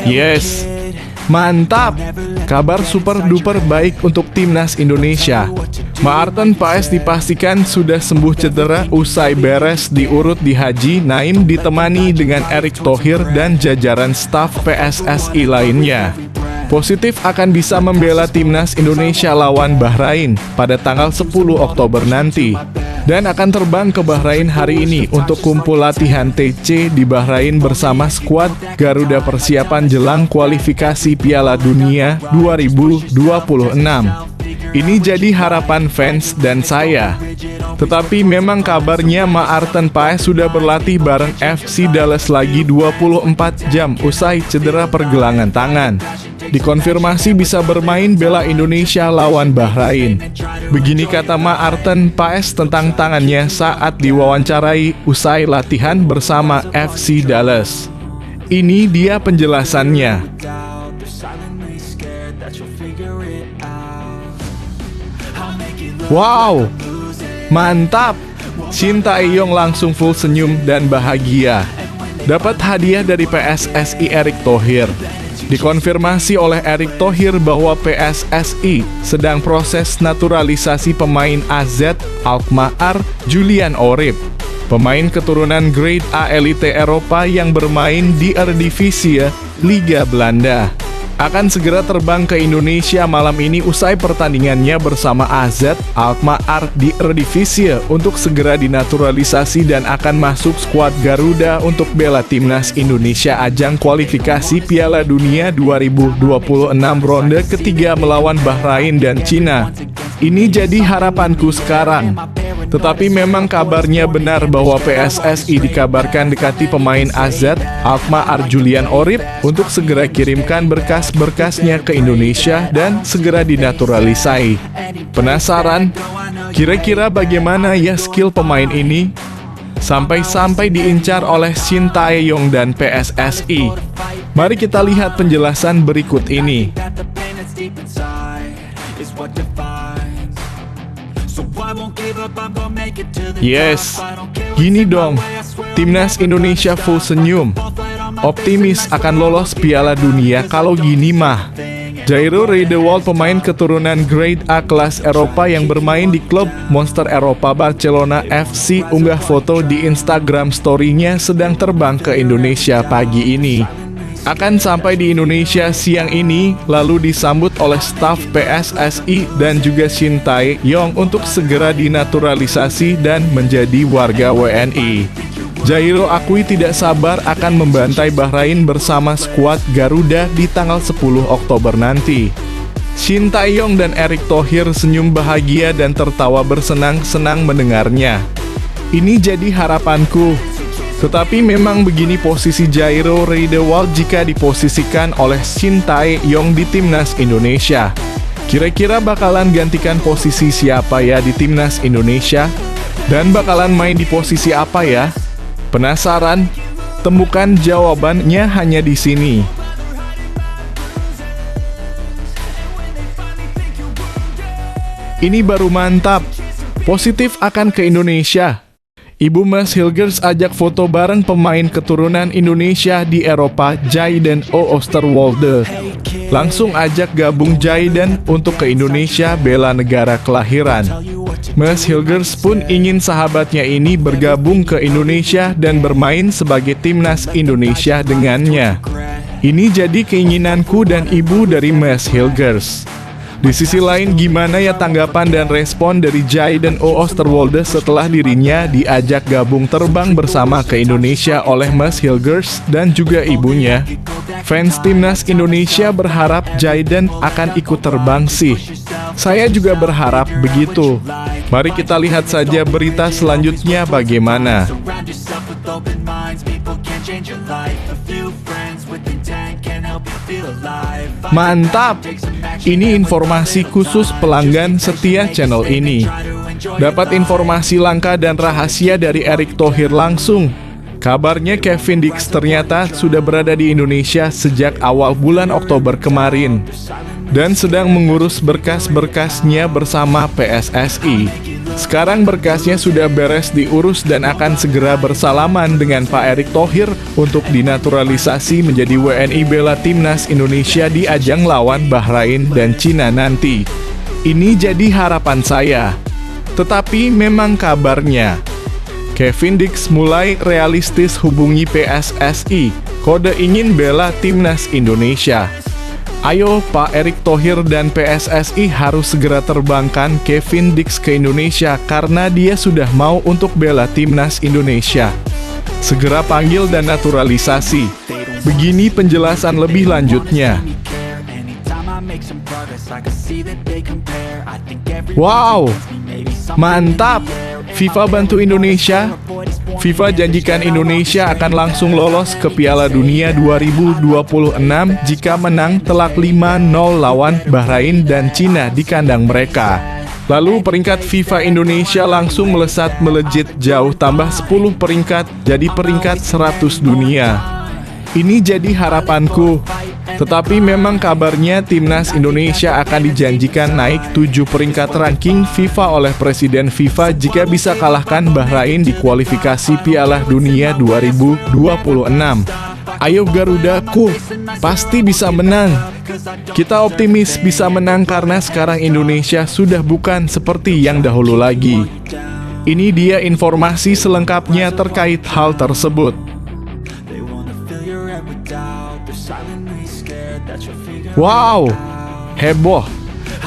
Yes, mantap. Kabar super duper baik untuk timnas Indonesia. Maarten Paes dipastikan sudah sembuh cedera usai beres diurut di Haji Naim ditemani dengan Erick Thohir dan jajaran staf PSSI lainnya. Positif akan bisa membela timnas Indonesia lawan Bahrain pada tanggal 10 Oktober nanti. Dan akan terbang ke Bahrain hari ini untuk kumpul latihan TC di Bahrain bersama skuad Garuda persiapan jelang kualifikasi Piala Dunia 2026. Ini jadi harapan fans dan saya. Tetapi memang kabarnya Maarten Paes sudah berlatih bareng FC Dallas lagi 24 jam usai cedera pergelangan tangan. Dikonfirmasi bisa bermain bela Indonesia lawan Bahrain. Begini kata Maarten Paes tentang tangannya saat diwawancarai usai latihan bersama FC Dallas. Ini dia penjelasannya. Wow, mantap! Shin Tae-yong langsung full senyum dan bahagia. Dapat hadiah dari PSSI Erick Thohir. Dikonfirmasi oleh Erick Thohir bahwa PSSI sedang proses naturalisasi pemain AZ Alkmaar Julian Orip, pemain keturunan Grade A elite Eropa yang bermain di Eredivisie Liga Belanda. Akan segera terbang ke Indonesia malam ini usai pertandingannya bersama AZ Alkmaar di Eredivisie untuk segera dinaturalisasi dan akan masuk skuad Garuda untuk bela timnas Indonesia ajang kualifikasi Piala Dunia 2026 ronde ketiga melawan Bahrain dan Cina. Ini jadi harapanku sekarang. Tetapi memang kabarnya benar bahwa PSSI dikabarkan dekati pemain AZ Alkmaar Julian Orip untuk segera kirimkan berkas-berkasnya ke Indonesia dan segera dinaturalisasi. Penasaran? Kira-kira bagaimana ya skill pemain ini? Sampai-sampai diincar oleh Shin Tae-yong dan PSSI. Mari kita lihat penjelasan berikut ini. Yes, gini dong, timnas Indonesia full senyum, optimis akan lolos Piala Dunia kalau gini mah. Jairo Riedewald, pemain keturunan Grade A kelas Eropa yang bermain di klub Monster Eropa Barcelona FC, unggah foto di Instagram story-nya sedang terbang ke Indonesia pagi ini. Akan sampai di Indonesia siang ini, lalu disambut oleh staf PSSI dan juga Shin Tae-yong untuk segera dinaturalisasi dan menjadi warga WNI. Jairo akui tidak sabar akan membantai Bahrain bersama skuad Garuda di tanggal 10 Oktober nanti. Shin Tae-yong dan Erick Thohir senyum bahagia dan tertawa bersenang-senang mendengarnya. Ini jadi harapanku. Tetapi memang begini posisi Jairo Riedewald jika diposisikan oleh Shin Tae-yong di timnas Indonesia. Kira-kira bakalan gantikan posisi siapa ya di timnas Indonesia? Dan bakalan main di posisi apa ya? Penasaran? Temukan jawabannya hanya di sini. Ini baru mantap. Positif akan ke Indonesia. Ibu Mas Hilgers ajak foto bareng pemain keturunan Indonesia di Eropa, Jayden Oosterwolde. Langsung ajak gabung Jayden untuk ke Indonesia bela negara kelahiran. Mas Hilgers pun ingin sahabatnya ini bergabung ke Indonesia dan bermain sebagai timnas Indonesia dengannya. Ini jadi keinginanku dan ibu dari Mas Hilgers. Di sisi lain, gimana ya tanggapan dan respon dari Jayden Oosterwolde setelah dirinya diajak gabung terbang bersama ke Indonesia oleh Mas Hilgers dan juga ibunya? Fans timnas Indonesia berharap Jayden akan ikut terbang sih. Saya juga berharap begitu. Mari kita lihat saja berita selanjutnya bagaimana. Mantap! Ini informasi khusus pelanggan setia channel ini. Dapat informasi langka dan rahasia dari Erick Thohir langsung. Kabarnya Kevin Dix ternyata sudah berada di Indonesia sejak awal bulan Oktober kemarin dan sedang mengurus berkas-berkasnya bersama PSSI. Sekarang berkasnya sudah beres diurus dan akan segera bersalaman dengan Pak Erick Thohir untuk dinaturalisasi menjadi WNI bela timnas Indonesia di ajang lawan Bahrain dan Cina nanti. Ini jadi harapan saya. Tetapi memang kabarnya Kevin Dix mulai realistis hubungi PSSI, kode ingin bela timnas Indonesia. Ayo Pak Erick Thohir dan PSSI harus segera terbangkan Kevin Dix ke Indonesia karena dia sudah mau untuk bela timnas Indonesia. Segera panggil dan naturalisasi. Begini penjelasan lebih lanjutnya. Wow, mantap! FIFA bantu Indonesia. FIFA janjikan Indonesia akan langsung lolos ke Piala Dunia 2026 jika menang telak 5-0 lawan Bahrain dan Cina di kandang mereka. Lalu peringkat FIFA Indonesia langsung melesat jauh tambah 10 peringkat jadi peringkat 100 dunia. Ini jadi harapanku. Tetapi memang kabarnya timnas Indonesia akan dijanjikan naik 7 peringkat ranking FIFA oleh Presiden FIFA jika bisa kalahkan Bahrain di kualifikasi Piala Dunia 2026. Ayo Garudaku, pasti bisa menang. Kita optimis bisa menang karena sekarang Indonesia sudah bukan seperti yang dahulu lagi. Ini dia informasi selengkapnya terkait hal tersebut. Wow, heboh.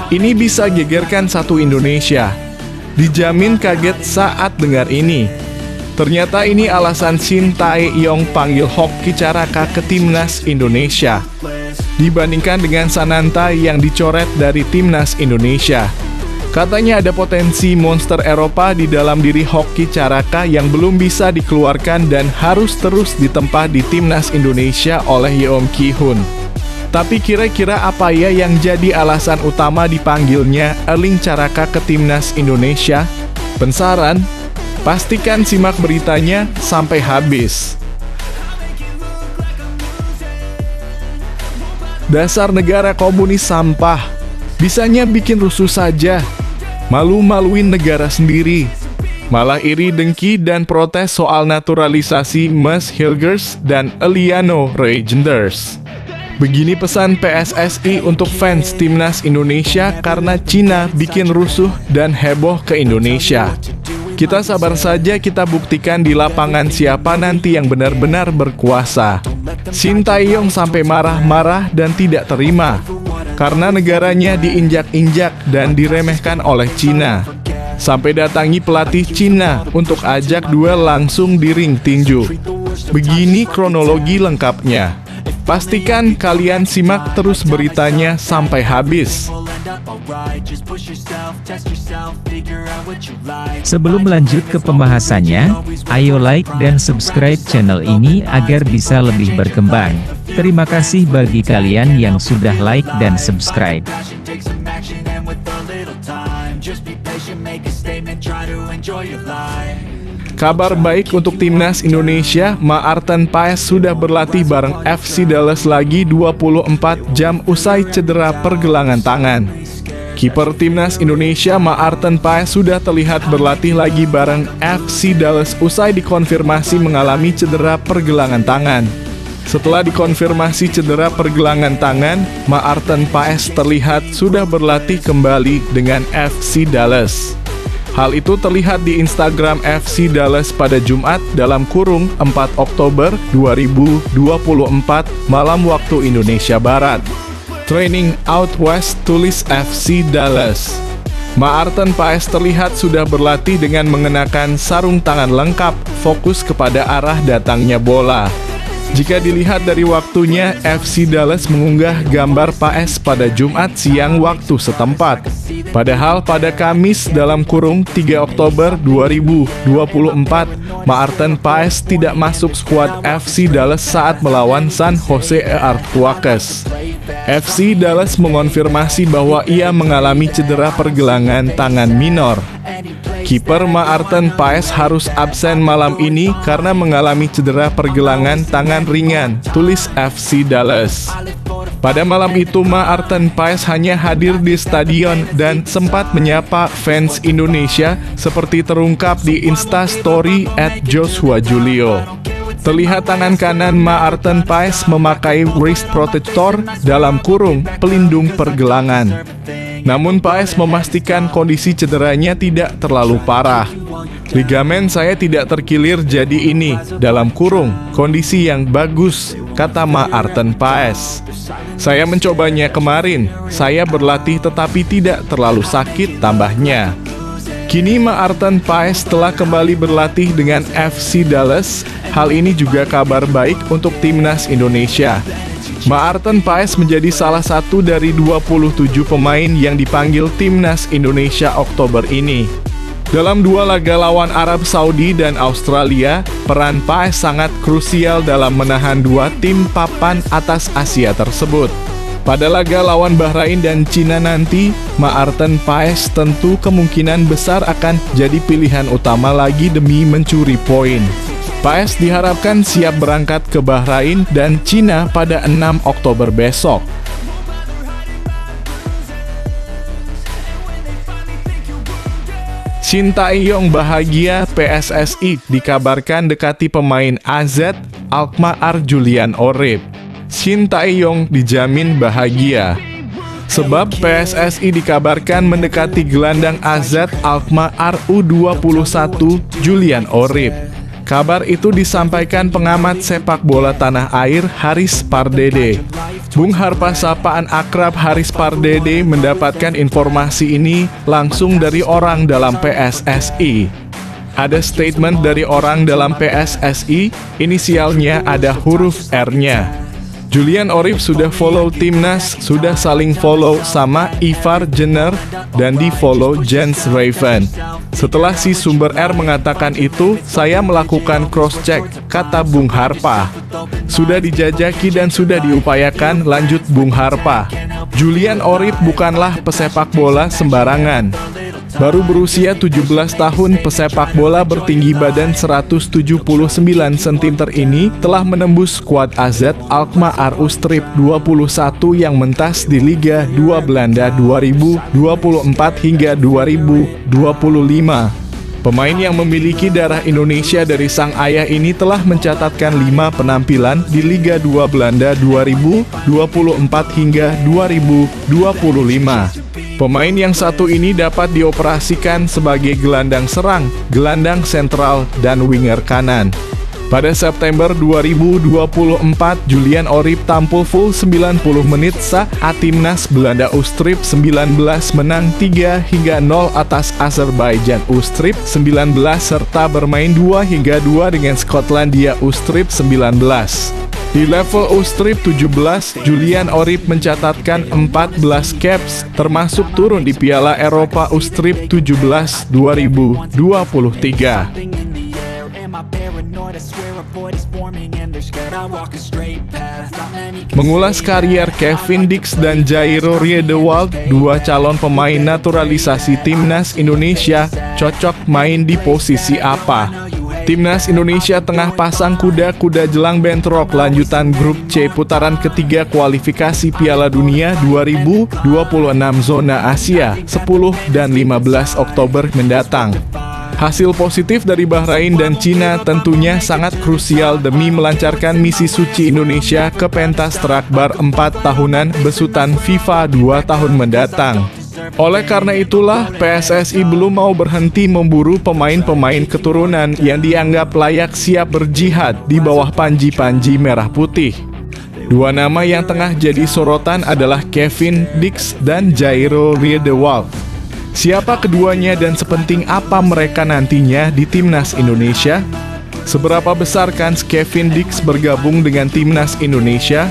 Ini bisa gegerkan satu Indonesia. Dijamin kaget saat dengar ini. Ternyata ini alasan Shin Tae-yong panggil Hoki Caraka ke timnas Indonesia. Dibandingkan dengan Sananta yang dicoret dari timnas Indonesia. Katanya ada potensi monster Eropa di dalam diri Hoki Caraka yang belum bisa dikeluarkan dan harus terus ditempa di timnas Indonesia oleh Yeom Ki-hun. Tapi kira-kira apa ya yang jadi alasan utama dipanggilnya Erling Caraka ke timnas Indonesia? Penasaran? Pastikan simak beritanya sampai habis. Dasar negara komunis sampah. Bisanya bikin rusuh saja. Malu-maluin negara sendiri. Malah iri dengki dan protes soal naturalisasi Mas Hilgers dan Eliano Reijnders. Begini pesan PSSI untuk fans timnas Indonesia karena Cina bikin rusuh dan heboh ke Indonesia. Kita sabar saja, kita buktikan di lapangan siapa nanti yang benar-benar berkuasa. Shin Tae-yong sampai marah-marah dan tidak terima karena negaranya diinjak-injak dan diremehkan oleh Cina. Sampai datangi pelatih Cina untuk ajak duel langsung di ring tinju. Begini kronologi lengkapnya. Pastikan kalian simak terus beritanya sampai habis. Sebelum lanjut ke pembahasannya, ayo like dan subscribe channel ini agar bisa lebih berkembang. Terima kasih bagi kalian yang sudah like dan subscribe. Kabar baik untuk timnas Indonesia, Maarten Paes sudah berlatih bareng FC Dallas lagi 24 jam usai cedera pergelangan tangan. Kiper timnas Indonesia Maarten Paes sudah terlihat berlatih lagi bareng FC Dallas usai dikonfirmasi mengalami cedera pergelangan tangan. Setelah dikonfirmasi cedera pergelangan tangan, Maarten Paes terlihat sudah berlatih kembali dengan FC Dallas. Hal itu terlihat di Instagram FC Dallas pada Jumat (4 Oktober 2024) malam waktu Indonesia Barat. Training out West, tulis FC Dallas. Maarten Paes terlihat sudah berlatih dengan mengenakan sarung tangan lengkap, fokus kepada arah datangnya bola. Jika dilihat dari waktunya, FC Dallas mengunggah gambar Paes pada Jumat siang waktu setempat. Padahal pada Kamis (3 Oktober 2024), Maarten Paes tidak masuk skuad FC Dallas saat melawan San Jose Earthquakes. FC Dallas mengonfirmasi bahwa ia mengalami cedera pergelangan tangan minor. Kiper Maarten Paes harus absen malam ini karena mengalami cedera pergelangan tangan ringan, tulis FC Dallas. Pada malam itu Maarten Paes hanya hadir di stadion dan sempat menyapa fans Indonesia seperti terungkap di Instastory @JoshuaJulio. Terlihat tangan kanan Maarten Paes memakai wrist protector dalam kurung pelindung pergelangan. Namun Paes memastikan kondisi cederanya tidak terlalu parah. Ligamen saya tidak terkilir jadi ini, dalam kurung, kondisi yang bagus, kata Maarten Paes. Saya mencobanya kemarin, saya berlatih tetapi tidak terlalu sakit, tambahnya. Kini Maarten Paes telah kembali berlatih dengan FC Dallas. Hal ini juga kabar baik untuk timnas Indonesia. Maarten Paes menjadi salah satu dari 27 pemain yang dipanggil timnas Indonesia Oktober ini. Dalam 2 laga lawan Arab Saudi dan Australia, peran Paes sangat krusial dalam menahan 2 tim papan atas Asia tersebut. Pada laga lawan Bahrain dan Cina nanti, Maarten Paes tentu kemungkinan besar akan jadi pilihan utama lagi demi mencuri poin. Paes diharapkan siap berangkat ke Bahrain dan Cina pada 6 Oktober besok. Shin Tae-yong bahagia, PSSI dikabarkan dekati pemain AZ Alkmaar Julian Orib. Shin Tae-yong dijamin bahagia. Sebab PSSI dikabarkan mendekati gelandang AZ Alkmaar U21 Julian Orib. Kabar itu disampaikan pengamat sepak bola tanah air Haris Pardede. Bung Harpa sapaan akrab Haris Pardede mendapatkan informasi ini langsung dari orang dalam PSSI. Ada statement dari orang dalam PSSI, inisialnya ada huruf R-nya. Julian Orib sudah follow timnas, sudah saling follow sama Ivar Jenner dan di follow Jens Raven. Setelah si sumber R mengatakan itu, saya melakukan cross-check, kata Bung Harpa. Sudah dijajaki dan sudah diupayakan, lanjut Bung Harpa. Julian Orib bukanlah pesepak bola sembarangan. Baru berusia 17 tahun, pesepak bola bertinggi badan 179 cm ini telah menembus skuad AZ Alkmaar U-21 yang mentas di Liga 2 Belanda 2024 hingga 2025. Pemain yang memiliki darah Indonesia dari sang ayah ini telah mencatatkan 5 penampilan di Liga 2 Belanda 2024 hingga 2025. Pemain yang satu ini dapat dioperasikan sebagai gelandang serang, gelandang sentral, dan winger kanan. Pada September 2024, Julian Orib tampil full 90 menit saat timnas Belanda U19 menang 3-0 atas Azerbaijan U19 serta bermain 2-2 dengan Skotlandia U19. Di level U17, Julian Orib mencatatkan 14 caps, termasuk turun di Piala Eropa U17 2023. Mengulas karier Kevin Dix dan Jairo Riedewald, 2 calon pemain naturalisasi timnas Indonesia, cocok main di posisi apa? Timnas Indonesia tengah pasang kuda-kuda jelang bentrok lanjutan grup C putaran ketiga kualifikasi Piala Dunia 2026 zona Asia 10 dan 15 Oktober mendatang. Hasil positif dari Bahrain dan Cina tentunya sangat krusial demi melancarkan misi suci Indonesia ke pentas terakbar 4 tahunan besutan FIFA 2 tahun mendatang. Oleh karena itulah, PSSI belum mau berhenti memburu pemain-pemain keturunan yang dianggap layak siap berjihad di bawah panji-panji merah putih. 2 nama yang tengah jadi sorotan adalah Kevin Dix dan Jairo Riedewald. Siapa keduanya dan sepenting apa mereka nantinya di timnas Indonesia? Seberapa besar kans Kevin Dix bergabung dengan timnas Indonesia?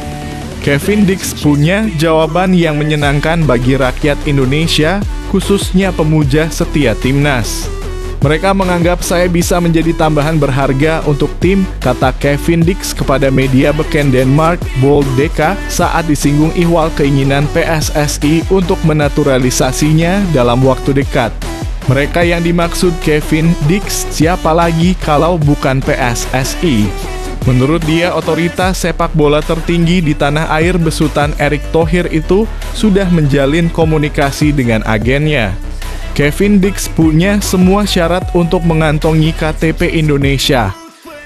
Kevin Dix punya jawaban yang menyenangkan bagi rakyat Indonesia, khususnya pemuja setia timnas. Mereka menganggap saya bisa menjadi tambahan berharga untuk tim, kata Kevin Dix kepada media beken Denmark, Boldeka, saat disinggung ihwal keinginan PSSI untuk menaturalisasinya dalam waktu dekat. Mereka yang dimaksud Kevin Dix siapa lagi kalau bukan PSSI? Menurut dia, otoritas sepak bola tertinggi di tanah air besutan Erick Thohir itu sudah menjalin komunikasi dengan agennya. Kevin Dix punya semua syarat untuk mengantongi KTP Indonesia.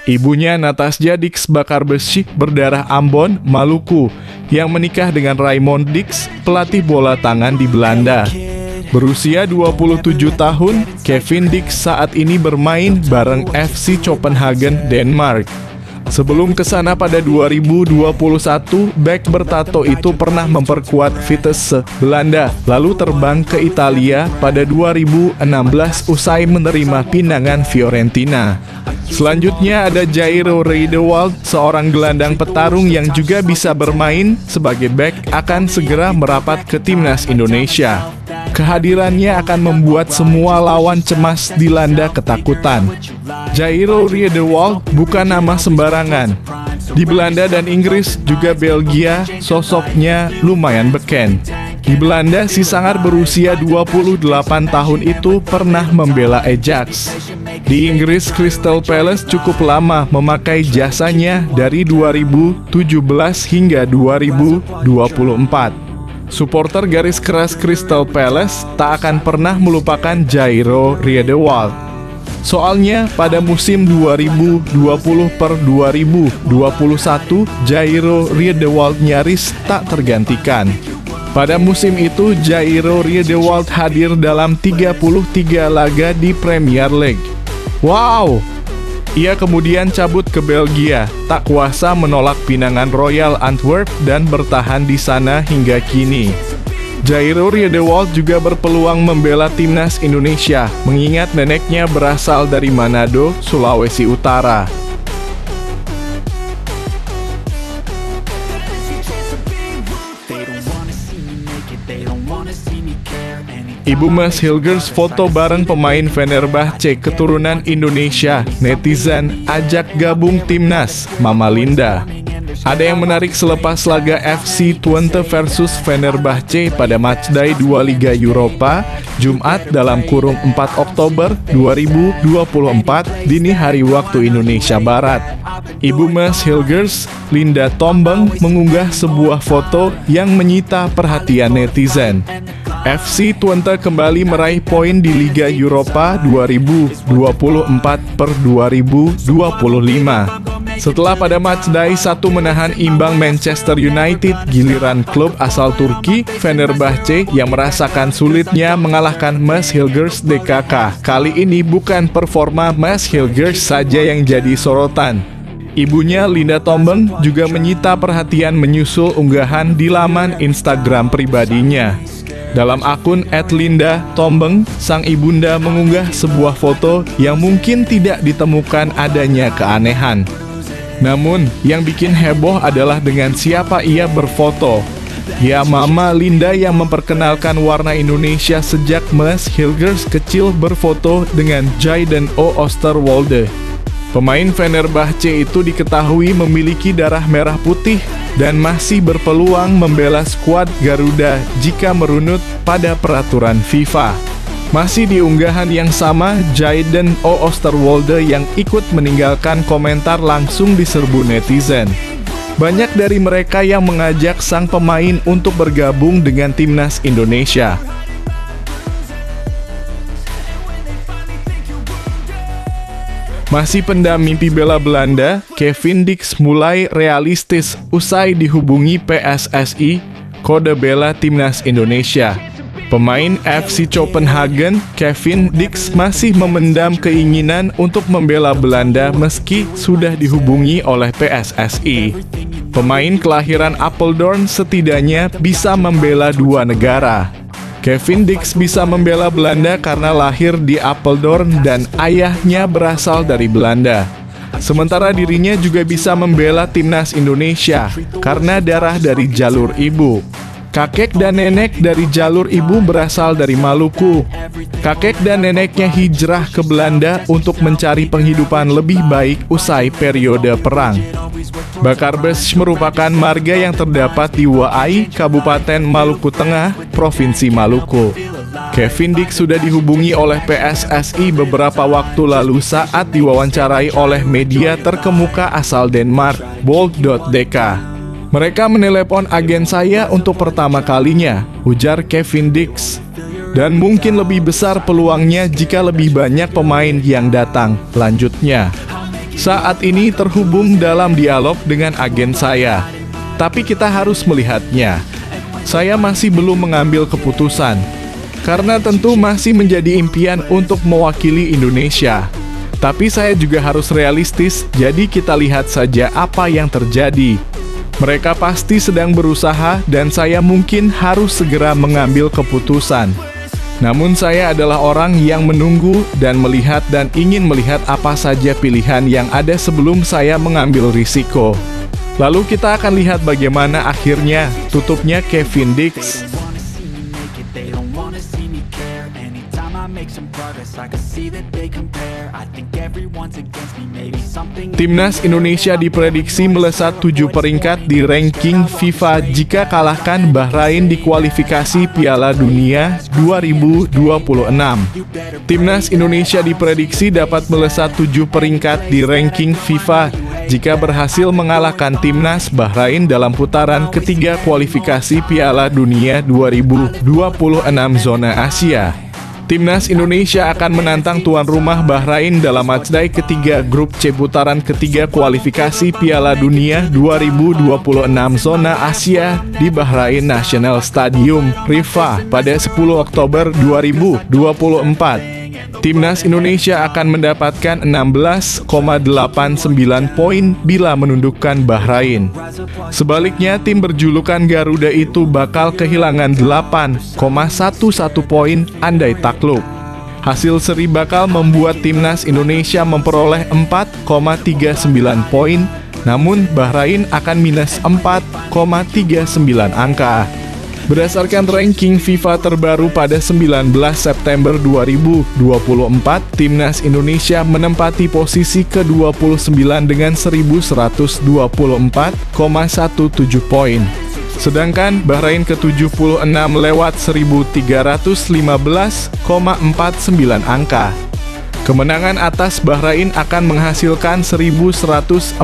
Ibunya Natasja Dix Bakarbesi berdarah Ambon, Maluku, yang menikah dengan Raymond Dix, pelatih bola tangan di Belanda. Berusia 27 tahun, Kevin Dix saat ini bermain bareng FC Copenhagen, Denmark. Sebelum kesana pada 2021, bek bertato itu pernah memperkuat Vitesse Belanda, lalu terbang ke Italia pada 2016 usai menerima pinangan Fiorentina. Selanjutnya ada Jairo Riedewald, seorang gelandang petarung yang juga bisa bermain sebagai bek, akan segera merapat ke timnas Indonesia. Kehadirannya akan membuat semua lawan cemas dilanda ketakutan. Jairo Riedewald bukan nama sembarangan. Di Belanda dan Inggris juga Belgia, sosoknya lumayan beken. Di Belanda, si sangar berusia 28 tahun itu pernah membela Ajax. Di Inggris, Crystal Palace cukup lama memakai jasanya dari 2017 hingga 2024. Supporter garis keras Crystal Palace tak akan pernah melupakan Jairo Riedewald. Soalnya pada musim 2020/2021, Jairo Riedewald nyaris tak tergantikan. Pada musim itu, Jairo Riedewald hadir dalam 33 laga di Premier League. Wow! Ia kemudian cabut ke Belgia, tak kuasa menolak pinangan Royal Antwerp dan bertahan di sana hingga kini. Jairo Riedewald juga berpeluang membela timnas Indonesia, mengingat neneknya berasal dari Manado, Sulawesi Utara. Ibu Mas Hilgers foto bareng pemain Fenerbahce keturunan Indonesia. Netizen ajak gabung timnas, Mama Linda. Ada yang menarik selepas laga FC Twente versus Fenerbahce pada matchday 2 Liga Eropa, Jumat dalam kurung 4 Oktober 2024 dini hari waktu Indonesia Barat. Ibu Mas Hilgers, Linda Tombeng, mengunggah sebuah foto yang menyita perhatian netizen. FC Twente kembali meraih poin di Liga Eropa 2024/2025. Setelah pada matchday 1 menahan imbang Manchester United, giliran klub asal Turki, Fenerbahce, yang merasakan sulitnya mengalahkan Mas Hilgers DKK. Kali ini bukan performa Mas Hilgers saja yang jadi sorotan. Ibunya, Linda Tombeng, juga menyita perhatian menyusul unggahan di laman Instagram pribadinya. Dalam akun @linda_tombeng, sang ibunda mengunggah sebuah foto yang mungkin tidak ditemukan adanya keanehan. Namun, yang bikin heboh adalah dengan siapa ia berfoto. Ya, Mama Linda yang memperkenalkan warna Indonesia sejak Mas Hilgers kecil berfoto dengan Jayden O. Oosterwolde. Pemain Fenerbahce itu diketahui memiliki darah merah putih dan masih berpeluang membela skuad Garuda jika merunut pada peraturan FIFA. Masih di unggahan yang sama, Jayden O. Oosterwolde yang ikut meninggalkan komentar langsung diserbu netizen. Banyak dari mereka yang mengajak sang pemain untuk bergabung dengan timnas Indonesia. Masih pendam mimpi bela Belanda, Kevin Dix mulai realistis usai dihubungi PSSI, kode bela timnas Indonesia. Pemain FC Copenhagen, Kevin Dix, masih memendam keinginan untuk membela Belanda meski sudah dihubungi oleh PSSI. Pemain kelahiran Apeldoorn setidaknya bisa membela 2 negara. Kevin Dix bisa membela Belanda karena lahir di Apeldoorn dan ayahnya berasal dari Belanda. Sementara dirinya juga bisa membela timnas Indonesia karena darah dari jalur ibu. Kakek dan nenek dari jalur ibu berasal dari Maluku. Kakek dan neneknya hijrah ke Belanda untuk mencari penghidupan lebih baik usai periode perang. Bakarbes merupakan marga yang terdapat di Waai, Kabupaten Maluku Tengah, Provinsi Maluku. Kevin Dix sudah dihubungi oleh PSSI beberapa waktu lalu saat diwawancarai oleh media terkemuka asal Denmark, Bold.dk. Mereka menelepon agen saya untuk pertama kalinya, ujar Kevin Dix. Dan mungkin lebih besar peluangnya jika lebih banyak pemain yang datang, lanjutnya. Saat ini terhubung dalam dialog dengan agen saya. Tapi kita harus melihatnya. Saya masih belum mengambil keputusan. Karena tentu masih menjadi impian untuk mewakili Indonesia. Tapi saya juga harus realistis, jadi kita lihat saja apa yang terjadi. Mereka pasti sedang berusaha dan saya mungkin harus segera mengambil keputusan. Namun saya adalah orang yang menunggu dan melihat dan ingin melihat apa saja pilihan yang ada sebelum saya mengambil risiko. Lalu kita akan lihat bagaimana akhirnya, tutupnya Kevin Dix. Timnas Indonesia diprediksi melesat 7 peringkat di ranking FIFA jika kalahkan Bahrain di kualifikasi Piala Dunia 2026. Timnas Indonesia diprediksi dapat melesat 7 peringkat di ranking FIFA jika berhasil mengalahkan Timnas Bahrain dalam putaran ketiga kualifikasi Piala Dunia 2026 zona Asia. Timnas Indonesia akan menantang tuan rumah Bahrain dalam matchday ketiga grup C putaran ketiga kualifikasi Piala Dunia 2026 zona Asia di Bahrain National Stadium, Rifah, pada 10 Oktober 2024. Timnas Indonesia akan mendapatkan 16,89 poin bila menundukkan Bahrain. Sebaliknya, tim berjulukan Garuda itu bakal kehilangan 8,11 poin andai takluk. Hasil seri bakal membuat Timnas Indonesia memperoleh 4,39 poin, namun Bahrain akan minus 4,39 angka. Berdasarkan ranking FIFA terbaru pada 19 September 2024, Timnas Indonesia menempati posisi ke-29 dengan 1124,17 poin. Sedangkan Bahrain ke-76 lewat 1315,49 angka. Kemenangan atas Bahrain akan menghasilkan 1141,06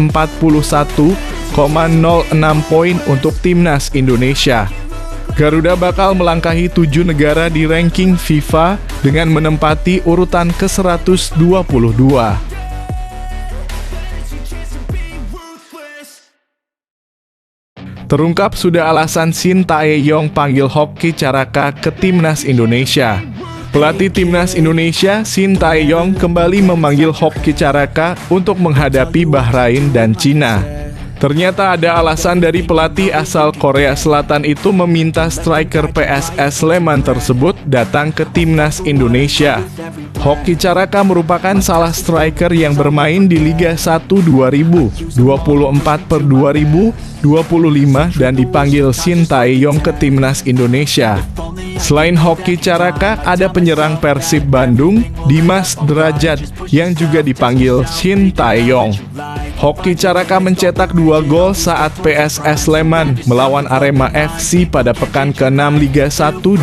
poin untuk Timnas Indonesia. Garuda bakal melangkahi 7 negara di ranking FIFA dengan menempati urutan ke-122. Terungkap sudah alasan Shin Tae-yong panggil Hoki Caraka ke Timnas Indonesia. Pelatih Timnas Indonesia, Shin Tae-yong, kembali memanggil Hoki Caraka untuk menghadapi Bahrain dan Cina. Ternyata ada alasan dari pelatih asal Korea Selatan itu meminta striker PSS Sleman tersebut datang ke Timnas Indonesia. Hoki Caraka merupakan salah striker yang bermain di Liga 1 2024/2025 dan dipanggil Shin Tae-yong ke Timnas Indonesia. Selain Hoki Caraka, ada penyerang Persib Bandung, Dimas Derajat, yang juga dipanggil Shin Tae-yong. Hoki Caraka mencetak 2 gol saat PSS Sleman melawan Arema FC pada pekan ke-6 Liga 1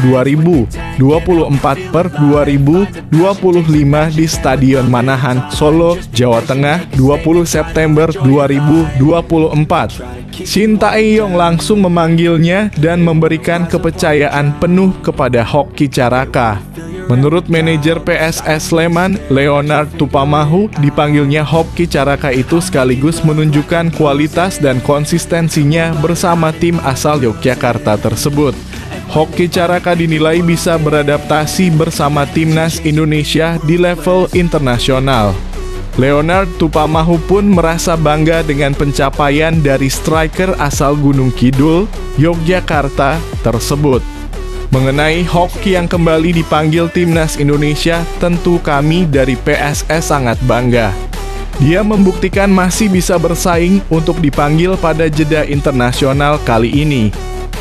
2024/2025 di Stadion Manahan, Solo, Jawa Tengah, 20 September 2024. Shin Tae-yong langsung memanggilnya dan memberikan kepercayaan penuh kepada Hoki Caraka. Menurut manajer PSS Sleman, Leonard Tupamahu, dipanggilnya Hoki Caraka itu sekaligus menunjukkan kualitas dan konsistensinya bersama tim asal Yogyakarta tersebut. Hoki Caraka dinilai bisa beradaptasi bersama Timnas Indonesia di level internasional. Leonard Tupamahu pun merasa bangga dengan pencapaian dari striker asal Gunung Kidul, Yogyakarta tersebut. Mengenai Hoki yang kembali dipanggil Timnas Indonesia, tentu kami dari PSS sangat bangga. Dia membuktikan masih bisa bersaing untuk dipanggil pada jeda internasional kali ini.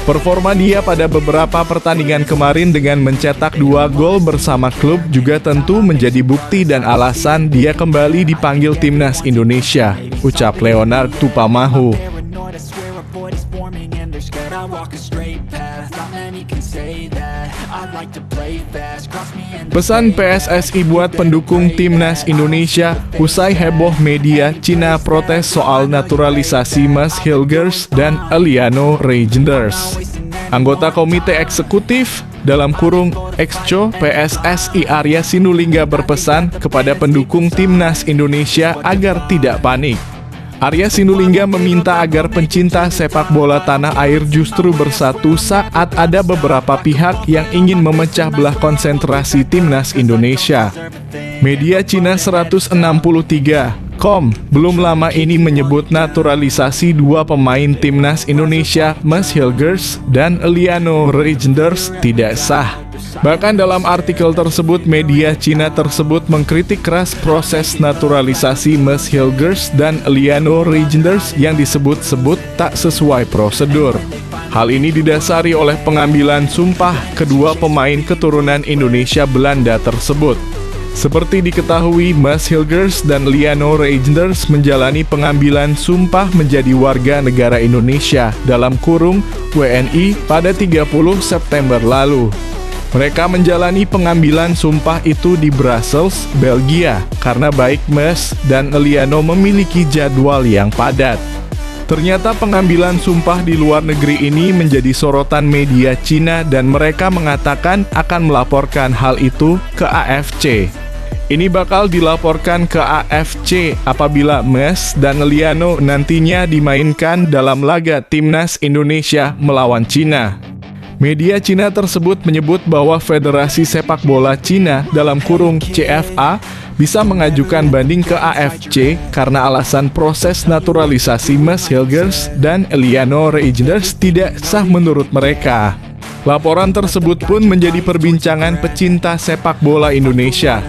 Performa dia pada beberapa pertandingan kemarin dengan mencetak 2 gol bersama klub juga tentu menjadi bukti dan alasan dia kembali dipanggil Timnas Indonesia, ucap Leonard Tupamahu. I walk a straight path, not many can say that. I Pesan PSSI buat pendukung timnas Indonesia usai heboh media Cina protes soal naturalisasi Mas Hilgers dan Eliano Reijnders. Anggota Komite Eksekutif (Exco) PSSI Arya Sinulinga berpesan kepada pendukung timnas Indonesia agar tidak panik. Arya Sinulinga meminta agar pencinta sepak bola tanah air justru bersatu saat ada beberapa pihak yang ingin memecah belah konsentrasi timnas Indonesia. Media Cina 163.com belum lama ini menyebut naturalisasi dua pemain timnas Indonesia, Mas Hilgers dan Eliano Reijnders, tidak sah. Bahkan dalam artikel tersebut, media Cina tersebut mengkritik keras proses naturalisasi Mas Hilgers dan Eliano Reijnders yang disebut-sebut tak sesuai prosedur. Hal ini didasari oleh pengambilan sumpah kedua pemain keturunan Indonesia Belanda tersebut. Seperti diketahui, Mas Hilgers dan Eliano Reijnders menjalani pengambilan sumpah menjadi warga negara Indonesia (WNI) pada 30 September lalu. Mereka menjalani pengambilan sumpah itu di Brussels, Belgia, karena baik Mas dan Eliano memiliki jadwal yang padat. Ternyata pengambilan sumpah di luar negeri ini menjadi sorotan media Cina dan mereka mengatakan akan melaporkan hal itu ke AFC. Ini bakal dilaporkan ke AFC apabila Mas dan Eliano nantinya dimainkan dalam laga timnas Indonesia melawan Cina. Media Cina tersebut menyebut bahwa Federasi Sepak Bola Cina (CFA) bisa mengajukan banding ke AFC karena alasan proses naturalisasi Mas Hilgers dan Eliano Reijnders tidak sah menurut mereka. Laporan tersebut pun menjadi perbincangan pecinta sepak bola Indonesia.